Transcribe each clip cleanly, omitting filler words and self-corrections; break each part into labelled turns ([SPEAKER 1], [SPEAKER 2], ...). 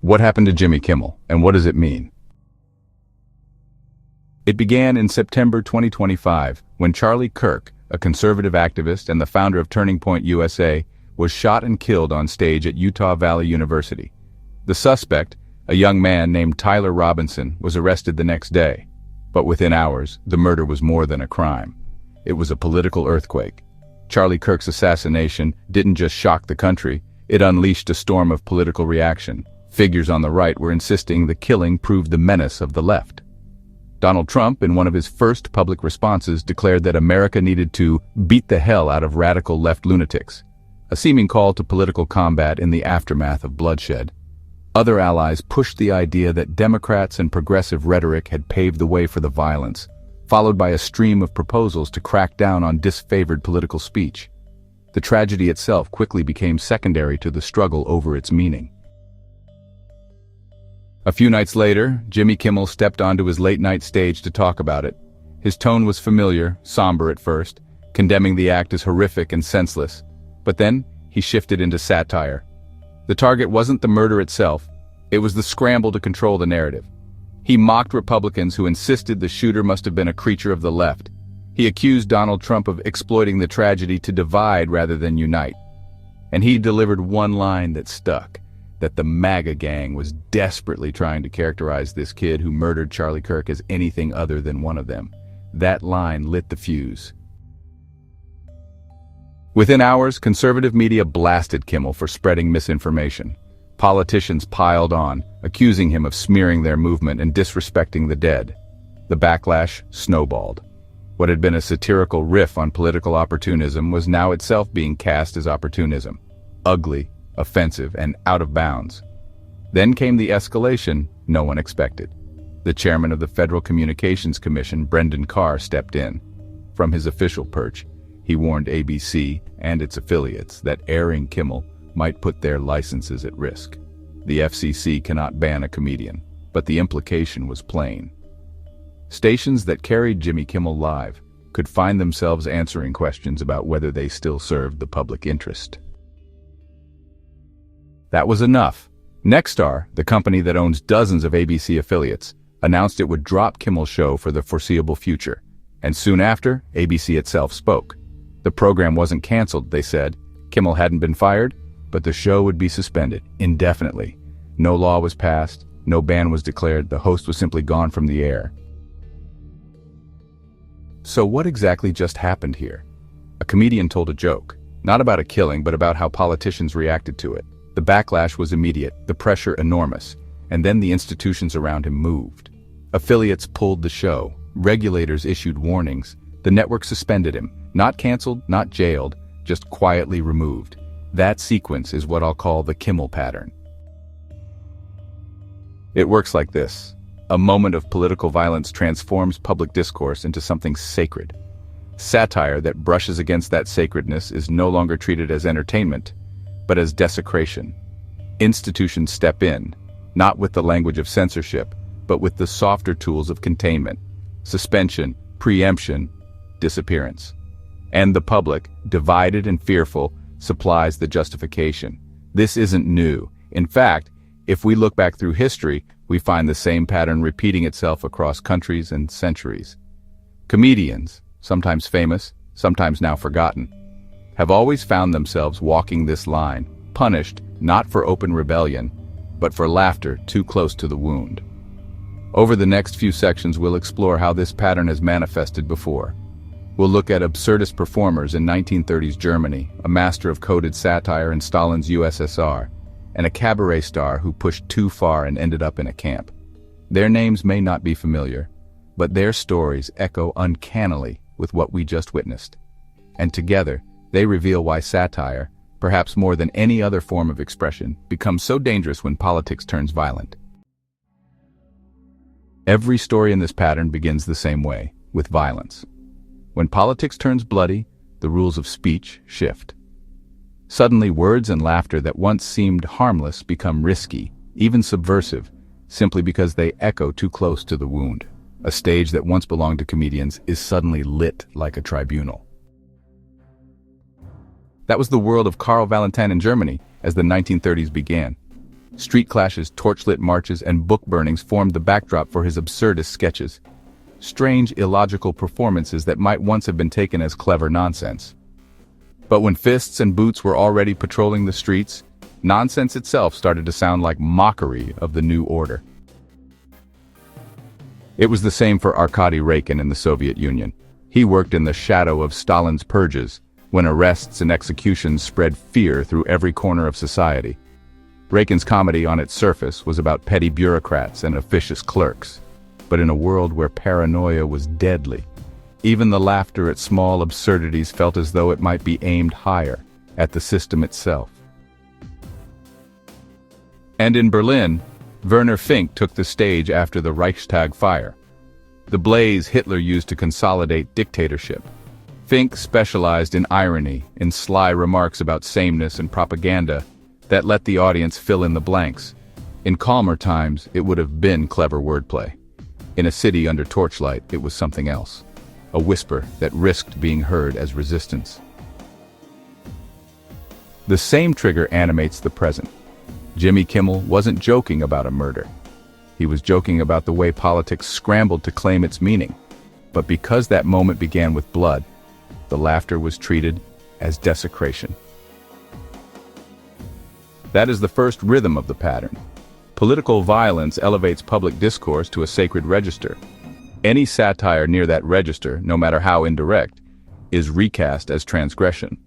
[SPEAKER 1] What happened to Jimmy Kimmel, and what does it mean? It began in September 2025, when Charlie Kirk, a conservative activist and the founder of Turning Point USA, was shot and killed on stage at Utah Valley University. The suspect, a young man named Tyler Robinson, was arrested the next day. But within hours, the murder was more than a crime. It was a political earthquake. Charlie Kirk's assassination didn't just shock the country, it unleashed a storm of political reaction. Figures on the right were insisting the killing proved the menace of the left. Donald Trump, in one of his first public responses, declared that America needed to beat the hell out of radical left lunatics, a seeming call to political combat in the aftermath of bloodshed. Other allies pushed the idea that Democrats and progressive rhetoric had paved the way for the violence, followed by a stream of proposals to crack down on disfavored political speech. The tragedy itself quickly became secondary to the struggle over its meaning. A few nights later, Jimmy Kimmel stepped onto his late-night stage to talk about it. His tone was familiar, somber at first, condemning the act as horrific and senseless. But then, he shifted into satire. The target wasn't the murder itself, it was the scramble to control the narrative. He mocked Republicans who insisted the shooter must have been a creature of the left. He accused Donald Trump of exploiting the tragedy to divide rather than unite. And he delivered one line that stuck, that the MAGA gang was desperately trying to characterize this kid who murdered Charlie Kirk as anything other than one of them. That line lit the fuse. Within hours, conservative media blasted Kimmel for spreading misinformation. Politicians piled on, accusing him of smearing their movement and disrespecting the dead. The backlash snowballed. What had been a satirical riff on political opportunism was now itself being cast as opportunism. Ugly, offensive, and out of bounds. Then came the escalation no one expected. The chairman of the Federal Communications Commission, Brendan Carr, stepped in. From his official perch, he warned ABC and its affiliates that airing Kimmel might put their licenses at risk. The FCC cannot ban a comedian, but the implication was plain. Stations that carried Jimmy Kimmel live could find themselves answering questions about whether they still served the public interest. That was enough. Nexstar, the company that owns dozens of ABC affiliates, announced it would drop Kimmel's show for the foreseeable future. And soon after, ABC itself spoke. The program wasn't canceled, they said. Kimmel hadn't been fired, but the show would be suspended indefinitely. No law was passed, no ban was declared, the host was simply gone from the air. So what exactly just happened here? A comedian told a joke, not about a killing, but about how politicians reacted to it. The backlash was immediate, the pressure enormous, and then the institutions around him moved. Affiliates pulled the show, regulators issued warnings, the network suspended him, not canceled, not jailed, just quietly removed. That sequence is what I'll call the Kimmel pattern. It works like this. A moment of political violence transforms public discourse into something sacred. Satire that brushes against that sacredness is no longer treated as entertainment, but as desecration. Institutions step in, not with the language of censorship, but with the softer tools of containment, suspension, preemption, disappearance. And the public, divided and fearful, supplies the justification. This isn't new. In fact, if we look back through history, we find the same pattern repeating itself across countries and centuries. Comedians, sometimes famous, sometimes now forgotten, have always found themselves walking this line, punished not for open rebellion, but for laughter too close to the wound. Over the next few sections, we'll explore how this pattern has manifested before. We'll look at absurdist performers in 1930s Germany, a master of coded satire in Stalin's USSR, and a cabaret star who pushed too far and ended up in a camp. Their names may not be familiar, but their stories echo uncannily with what we just witnessed. And together, they reveal why satire, perhaps more than any other form of expression, becomes so dangerous when politics turns violent. Every story in this pattern begins the same way, with violence. When politics turns bloody, the rules of speech shift. Suddenly, words and laughter that once seemed harmless become risky, even subversive, simply because they echo too close to the wound. A stage that once belonged to comedians is suddenly lit like a tribunal. That was the world of Karl Valentin in Germany as the 1930s began. Street clashes, torchlit marches, and book burnings formed the backdrop for his absurdist sketches. Strange, illogical performances that might once have been taken as clever nonsense. But when fists and boots were already patrolling the streets, nonsense itself started to sound like mockery of the new order. It was the same for Arkady Raykin in the Soviet Union. He worked in the shadow of Stalin's purges, when arrests and executions spread fear through every corner of society. Raykin's comedy on its surface was about petty bureaucrats and officious clerks, but in a world where paranoia was deadly, even the laughter at small absurdities felt as though it might be aimed higher, at the system itself. And in Berlin, Werner Fink took the stage after the Reichstag fire, the blaze Hitler used to consolidate dictatorship. Fink specialized in irony, in sly remarks about sameness and propaganda that let the audience fill in the blanks. In calmer times, it would have been clever wordplay. In a city under torchlight, it was something else. A whisper that risked being heard as resistance. The same trigger animates the present. Jimmy Kimmel wasn't joking about a murder. He was joking about the way politics scrambled to claim its meaning. But because that moment began with blood, the laughter was treated as desecration. That is the first rhythm of the pattern. Political violence elevates public discourse to a sacred register. Any satire near that register, no matter how indirect, is recast as transgression.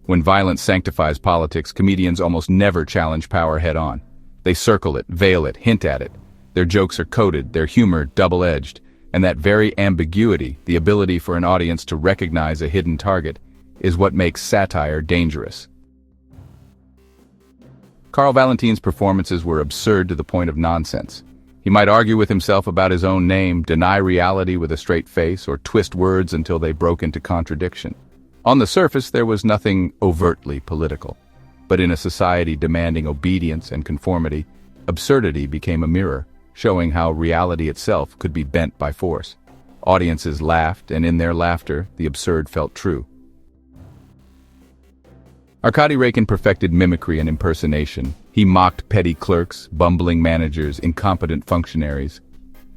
[SPEAKER 1] When violence sanctifies politics, comedians almost never challenge power head-on. They circle it, veil it, hint at it. Their jokes are coded, their humor double-edged, and that very ambiguity, the ability for an audience to recognize a hidden target, is what makes satire dangerous. Karl Valentin's performances were absurd to the point of nonsense. He might argue with himself about his own name, deny reality with a straight face, or twist words until they broke into contradiction. On the surface, there was nothing overtly political. But in a society demanding obedience and conformity, absurdity became a mirror, showing how reality itself could be bent by force. Audiences laughed, and in their laughter, the absurd felt true. Arkady Raykin perfected mimicry and impersonation. He mocked petty clerks, bumbling managers, incompetent functionaries.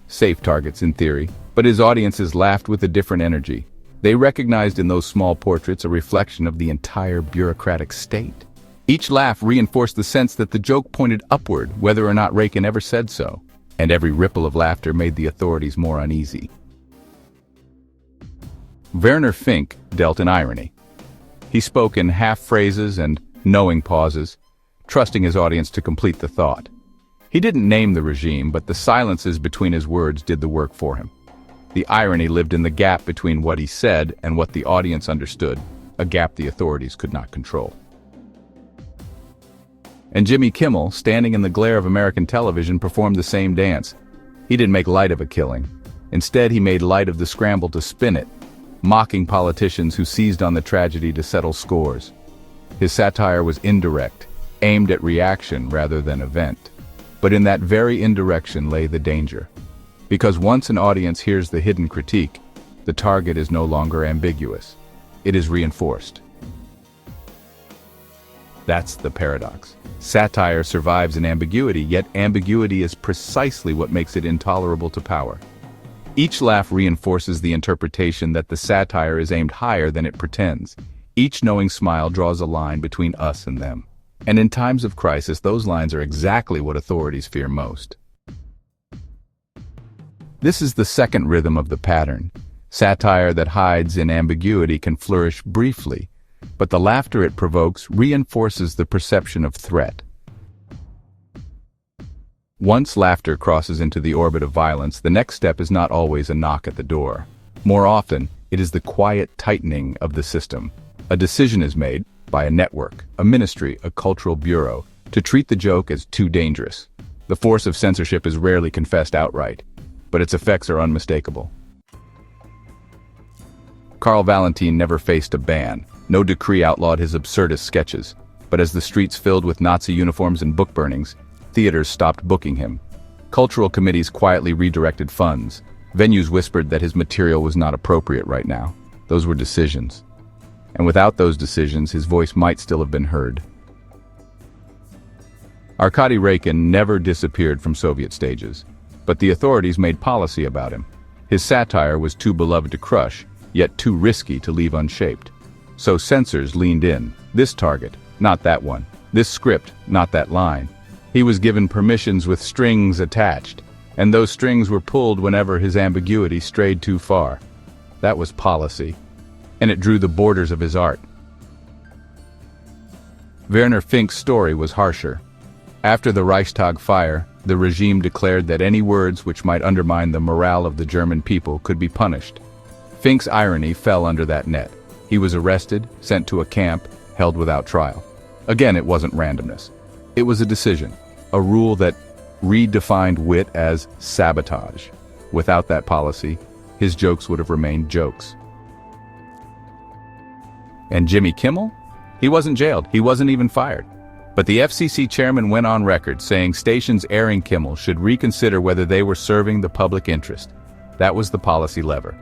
[SPEAKER 1] Safe targets in theory, but his audiences laughed with a different energy. They recognized in those small portraits a reflection of the entire bureaucratic state. Each laugh reinforced the sense that the joke pointed upward, whether or not Raykin ever said so, and every ripple of laughter made the authorities more uneasy. Werner Fink dealt in irony. He spoke in half-phrases and knowing pauses, trusting his audience to complete the thought. He didn't name the regime, but the silences between his words did the work for him. The irony lived in the gap between what he said and what the audience understood, a gap the authorities could not control. And Jimmy Kimmel, standing in the glare of American television, performed the same dance. He didn't make light of a killing. Instead, he made light of the scramble to spin it, mocking politicians who seized on the tragedy to settle scores. His satire was indirect, aimed at reaction rather than event. But in that very indirection lay the danger. Because once an audience hears the hidden critique, the target is no longer ambiguous. It is reinforced. That's the paradox. Satire survives in ambiguity, yet ambiguity is precisely what makes it intolerable to power. Each laugh reinforces the interpretation that the satire is aimed higher than it pretends. Each knowing smile draws a line between us and them. And in times of crisis, those lines are exactly what authorities fear most. This is the second rhythm of the pattern. Satire that hides in ambiguity can flourish briefly, but the laughter it provokes reinforces the perception of threat. Once laughter crosses into the orbit of violence, the next step is not always a knock at the door. More often, it is the quiet tightening of the system. A decision is made by a network, a ministry, a cultural bureau, to treat the joke as too dangerous. The force of censorship is rarely confessed outright, but its effects are unmistakable. Karl Valentin never faced a ban. No decree outlawed his absurdist sketches, but as the streets filled with Nazi uniforms and book burnings, theaters stopped booking him. Cultural committees quietly redirected funds. Venues whispered that his material was not appropriate right now. Those were decisions. And without those decisions, his voice might still have been heard. Arkady Raykin never disappeared from Soviet stages, but the authorities made policy about him. His satire was too beloved to crush, yet too risky to leave unshaped. So censors leaned in. This target, not that one. This script, not that line. He was given permissions with strings attached, and those strings were pulled whenever his ambiguity strayed too far. That was policy, and it drew the borders of his art. Werner Fink's story was harsher. After the Reichstag fire, the regime declared that any words which might undermine the morale of the German people could be punished. Fink's irony fell under that net. He was arrested, sent to a camp, held without trial. Again, it wasn't randomness. It was a decision, a rule that redefined wit as sabotage. Without that policy, his jokes would have remained jokes. And Jimmy Kimmel? He wasn't jailed, he wasn't even fired. But the FCC chairman went on record saying stations airing Kimmel should reconsider whether they were serving the public interest. That was the policy lever.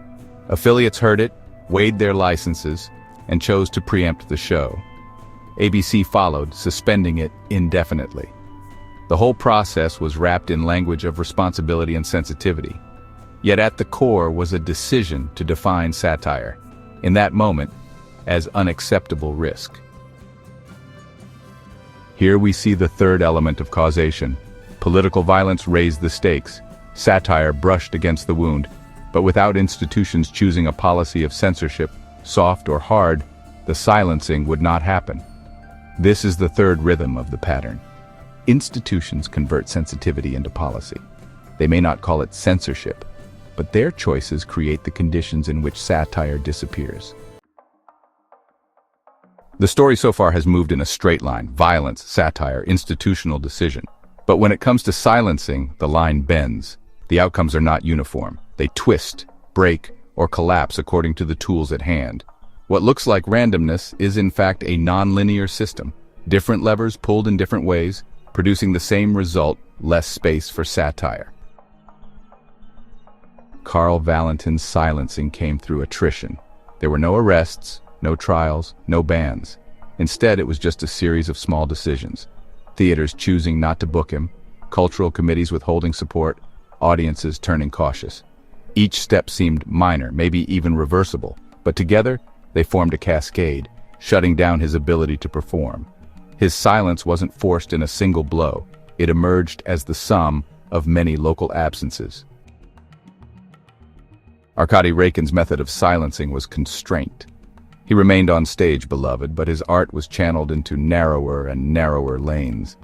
[SPEAKER 1] Affiliates heard it, weighed their licenses, and chose to preempt the show. ABC followed, suspending it indefinitely. The whole process was wrapped in language of responsibility and sensitivity. Yet at the core was a decision to define satire, in that moment, as unacceptable risk. Here we see the third element of causation. Political violence raised the stakes. Satire brushed against the wound. But without institutions choosing a policy of censorship, soft or hard, the silencing would not happen. This is the third rhythm of the pattern. Institutions convert sensitivity into policy. They may not call it censorship, but their choices create the conditions in which satire disappears. The story so far has moved in a straight line: violence, satire, institutional decision. But when it comes to silencing, the line bends. The outcomes are not uniform. They twist, break, or collapse according to the tools at hand. What looks like randomness is in fact a non-linear system. Different levers pulled in different ways, producing the same result: less space for satire. Karl Valentin's silencing came through attrition. There were no arrests, no trials, no bans. Instead, it was just a series of small decisions. Theaters choosing not to book him, cultural committees withholding support, audiences turning cautious. Each step seemed minor, maybe even reversible, but together they formed a cascade, shutting down his ability to perform. His silence wasn't forced in a single blow. It emerged as the sum of many local absences. Arkady Raykin's method of silencing was constraint. He remained on stage beloved, but his art was channeled into narrower and narrower lanes.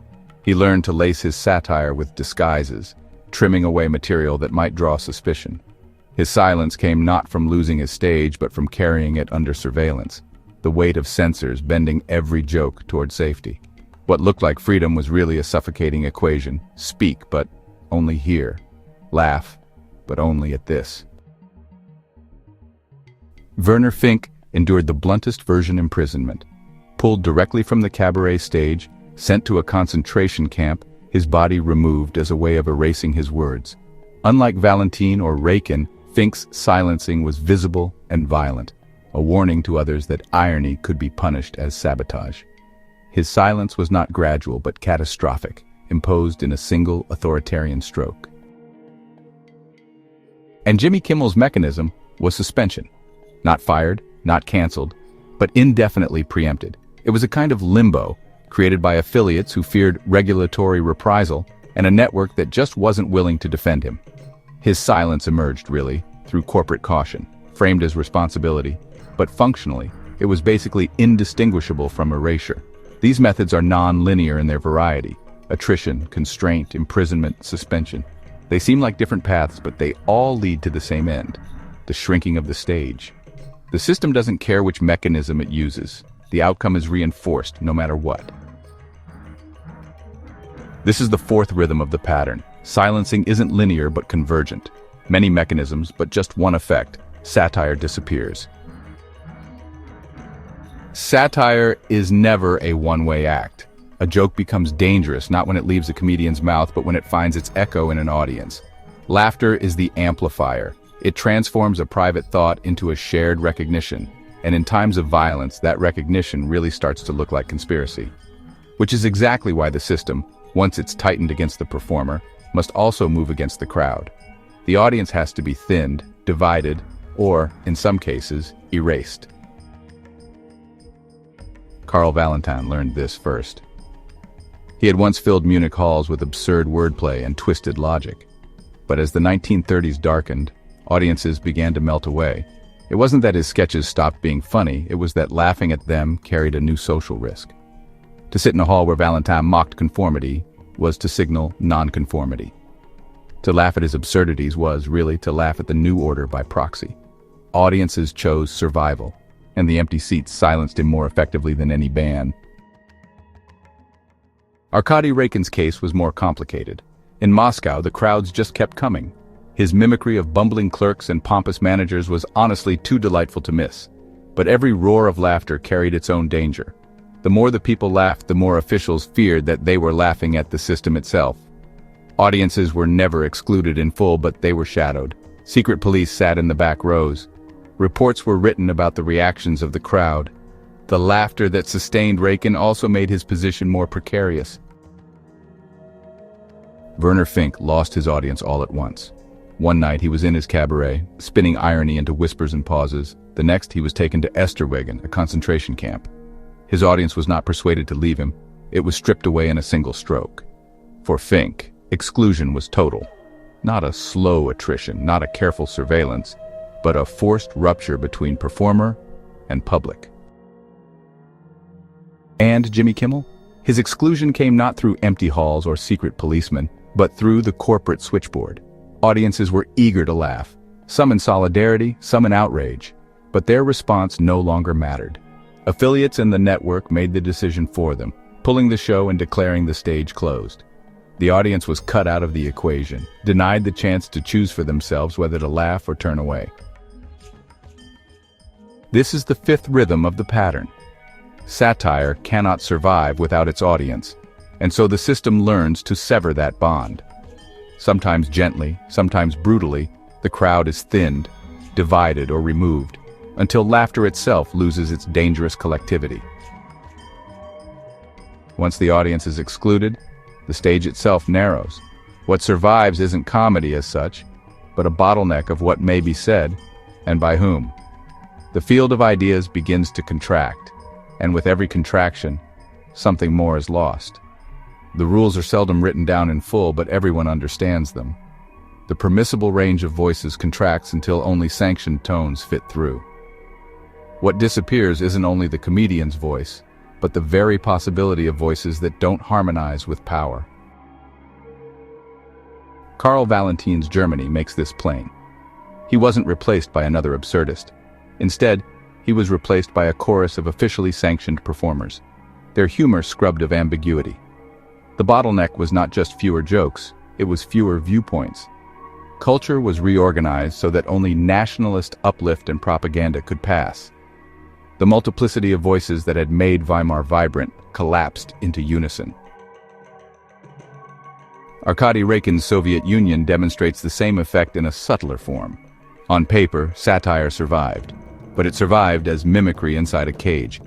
[SPEAKER 1] He learned to lace his satire with disguises, trimming away material that might draw suspicion. His silence came not from losing his stage, but from carrying it under surveillance, the weight of censors bending every joke toward safety. What looked like freedom was really a suffocating equation: speak, but only here; laugh, but only at this. Werner Fink endured the bluntest version imprisonment. Pulled directly from the cabaret stage, sent to a concentration camp, his body removed as a way of erasing his words. Unlike Valentin or Raykin, Fink's silencing was visible and violent, a warning to others that irony could be punished as sabotage. His silence was not gradual but catastrophic, imposed in a single authoritarian stroke. And Jimmy Kimmel's mechanism was suspension. Not fired, not canceled, but indefinitely preempted. It was a kind of limbo, created by affiliates who feared regulatory reprisal and a network that just wasn't willing to defend him. His silence emerged, really, through corporate caution, framed as responsibility, but functionally, it was basically indistinguishable from erasure. These methods are non-linear in their variety: attrition, constraint, imprisonment, suspension. They seem like different paths, but they all lead to the same end: the shrinking of the stage. The system doesn't care which mechanism it uses. The outcome is reinforced, no matter what. This is the fourth rhythm of the pattern. Silencing isn't linear but convergent. Many mechanisms, but just one effect: satire disappears. Satire is never a one-way act. A joke becomes dangerous not when it leaves a comedian's mouth, but when it finds its echo in an audience. Laughter is the amplifier. It transforms a private thought into a shared recognition, and in times of violence, that recognition really starts to look like conspiracy. Which is exactly why the system, once it's tightened against the performer, must also move against the crowd. The audience has to be thinned, divided, or, in some cases, erased. Karl Valentin learned this first. He had once filled Munich halls with absurd wordplay and twisted logic. But as the 1930s darkened, audiences began to melt away. It wasn't that his sketches stopped being funny, it was that laughing at them carried a new social risk. To sit in a hall where Valentin mocked conformity was to signal nonconformity. To laugh at his absurdities was, really, to laugh at the new order by proxy. Audiences chose survival, and the empty seats silenced him more effectively than any ban. Arkady Rakin's case was more complicated. In Moscow, the crowds just kept coming. His mimicry of bumbling clerks and pompous managers was honestly too delightful to miss. But every roar of laughter carried its own danger. The more the people laughed, the more officials feared that they were laughing at the system itself. Audiences were never excluded in full, but they were shadowed. Secret police sat in the back rows. Reports were written about the reactions of the crowd. The laughter that sustained Rakin also made his position more precarious. Werner Fink lost his audience all at once. One night he was in his cabaret, spinning irony into whispers and pauses. The next he was taken to Esterwegen, a concentration camp. His audience was not persuaded to leave him. It was stripped away in a single stroke. For Fink, exclusion was total. Not a slow attrition, not a careful surveillance, but a forced rupture between performer and public. And Jimmy Kimmel? His exclusion came not through empty halls or secret policemen, but through the corporate switchboard. Audiences were eager to laugh, some in solidarity, some in outrage, but their response no longer mattered. Affiliates in the network made the decision for them, pulling the show and declaring the stage closed. The audience was cut out of the equation, denied the chance to choose for themselves whether to laugh or turn away. This is the fifth rhythm of the pattern. Satire cannot survive without its audience, and so the system learns to sever that bond. Sometimes gently, sometimes brutally, the crowd is thinned, divided, or removed, until laughter itself loses its dangerous collectivity. Once the audience is excluded, the stage itself narrows. What survives isn't comedy as such, but a bottleneck of what may be said, and by whom. The field of ideas begins to contract, and with every contraction, something more is lost. The rules are seldom written down in full, but everyone understands them. The permissible range of voices contracts until only sanctioned tones fit through. What disappears isn't only the comedian's voice, but the very possibility of voices that don't harmonize with power. Karl Valentin's Germany makes this plain. He wasn't replaced by another absurdist. Instead, he was replaced by a chorus of officially sanctioned performers, their humor scrubbed of ambiguity. The bottleneck was not just fewer jokes, it was fewer viewpoints. Culture was reorganized so that only nationalist uplift and propaganda could pass. The multiplicity of voices that had made Weimar vibrant collapsed into unison. Arkady Rakin's Soviet Union demonstrates the same effect in a subtler form. On paper, satire survived, but it survived as mimicry inside a cage.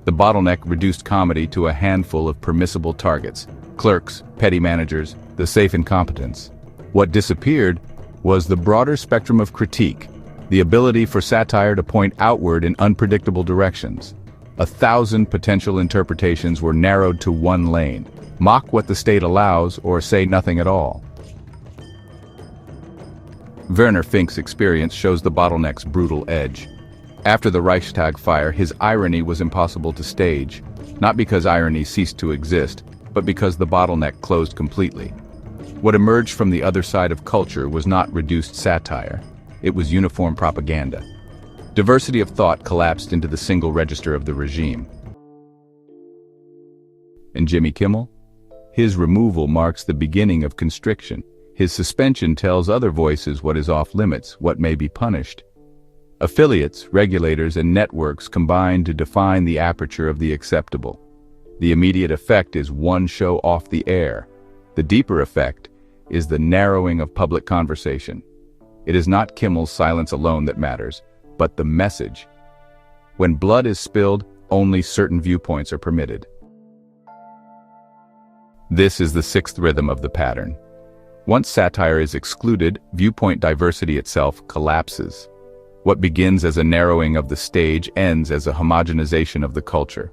[SPEAKER 1] The bottleneck reduced comedy to a handful of permissible targets: clerks, petty managers, the safe incompetents. What disappeared was the broader spectrum of critique, the ability for satire to point outward in unpredictable directions. 1,000 potential interpretations were narrowed to one lane: mock what the state allows or say nothing at all. Werner Fink's experience shows the bottleneck's brutal edge. After the Reichstag fire, his irony was impossible to stage, not because irony ceased to exist, but because the bottleneck closed completely. What emerged from the other side of culture was not reduced satire, it was uniform propaganda. Diversity of thought collapsed into the single register of the regime. And Jimmy Kimmel? His removal marks the beginning of constriction. His suspension tells other voices what is off limits, what may be punished. Affiliates, regulators, and networks combine to define the aperture of the acceptable. The immediate effect is one show off the air. The deeper effect is the narrowing of public conversation. It is not Kimmel's silence alone that matters, but the message. When blood is spilled, only certain viewpoints are permitted. This is the sixth rhythm of the pattern. Once satire is excluded, viewpoint diversity itself collapses. What begins as a narrowing of the stage ends as a homogenization of the culture.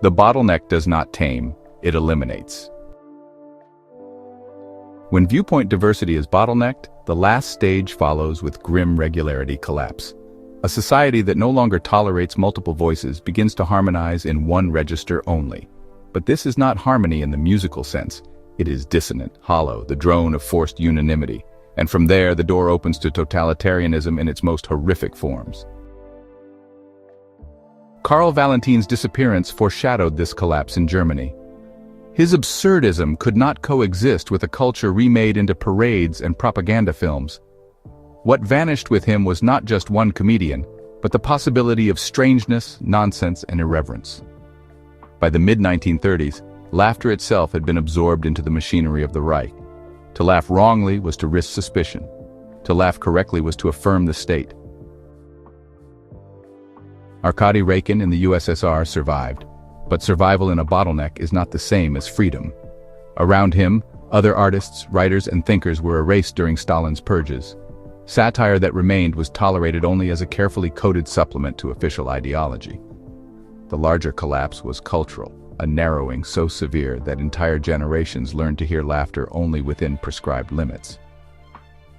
[SPEAKER 1] The bottleneck does not tame, it eliminates. When viewpoint diversity is bottlenecked, the last stage follows with grim regularity collapse. A society that no longer tolerates multiple voices begins to harmonize in one register only. But this is not harmony in the musical sense. It is dissonant, hollow, the drone of forced unanimity. And from there, the door opens to totalitarianism in its most horrific forms. Karl Valentin's disappearance foreshadowed this collapse in Germany. His absurdism could not coexist with a culture remade into parades and propaganda films. What vanished with him was not just one comedian, but the possibility of strangeness, nonsense, and irreverence. By the mid-1930s, laughter itself had been absorbed into the machinery of the Reich. To laugh wrongly was to risk suspicion. To laugh correctly was to affirm the state. Arkady Rakin in the USSR survived, but survival in a bottleneck is not the same as freedom. Around him, other artists, writers, and thinkers were erased during Stalin's purges. Satire that remained was tolerated only as a carefully coded supplement to official ideology. The larger collapse was cultural, a narrowing so severe that entire generations learned to hear laughter only within prescribed limits.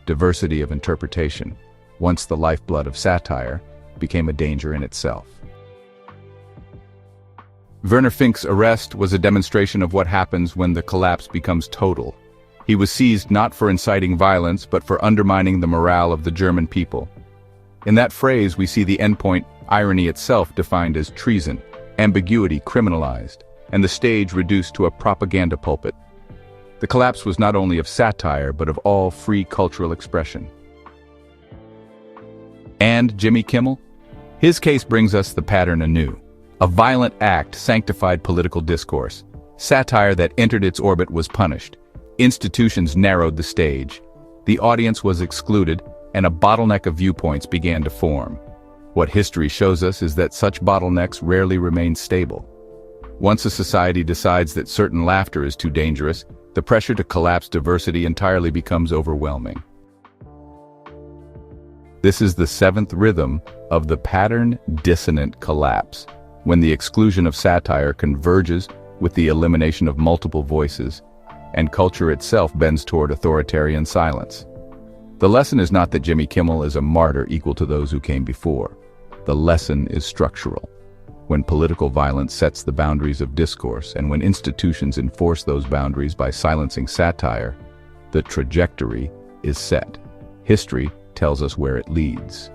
[SPEAKER 1] Diversity of interpretation, once the lifeblood of satire, became a danger in itself. Werner Fink's arrest was a demonstration of what happens when the collapse becomes total. He was seized not for inciting violence, but for undermining the morale of the German people. In that phrase, we see the endpoint, irony itself defined as treason, ambiguity criminalized, and the stage reduced to a propaganda pulpit. The collapse was not only of satire, but of all free cultural expression. And Jimmy Kimmel? His case brings us the pattern anew. A violent act sanctified political discourse. Satire that entered its orbit was punished. Institutions narrowed the stage. The audience was excluded, and a bottleneck of viewpoints began to form. What history shows us is that such bottlenecks rarely remain stable. Once a society decides that certain laughter is too dangerous, the pressure to collapse diversity entirely becomes overwhelming. This is the seventh rhythm of the pattern dissonant collapse, when the exclusion of satire converges with the elimination of multiple voices, and culture itself bends toward authoritarian silence. The lesson is not that Jimmy Kimmel is a martyr equal to those who came before. The lesson is structural. When political violence sets the boundaries of discourse, and when institutions enforce those boundaries by silencing satire, the trajectory is set. History tells us where it leads.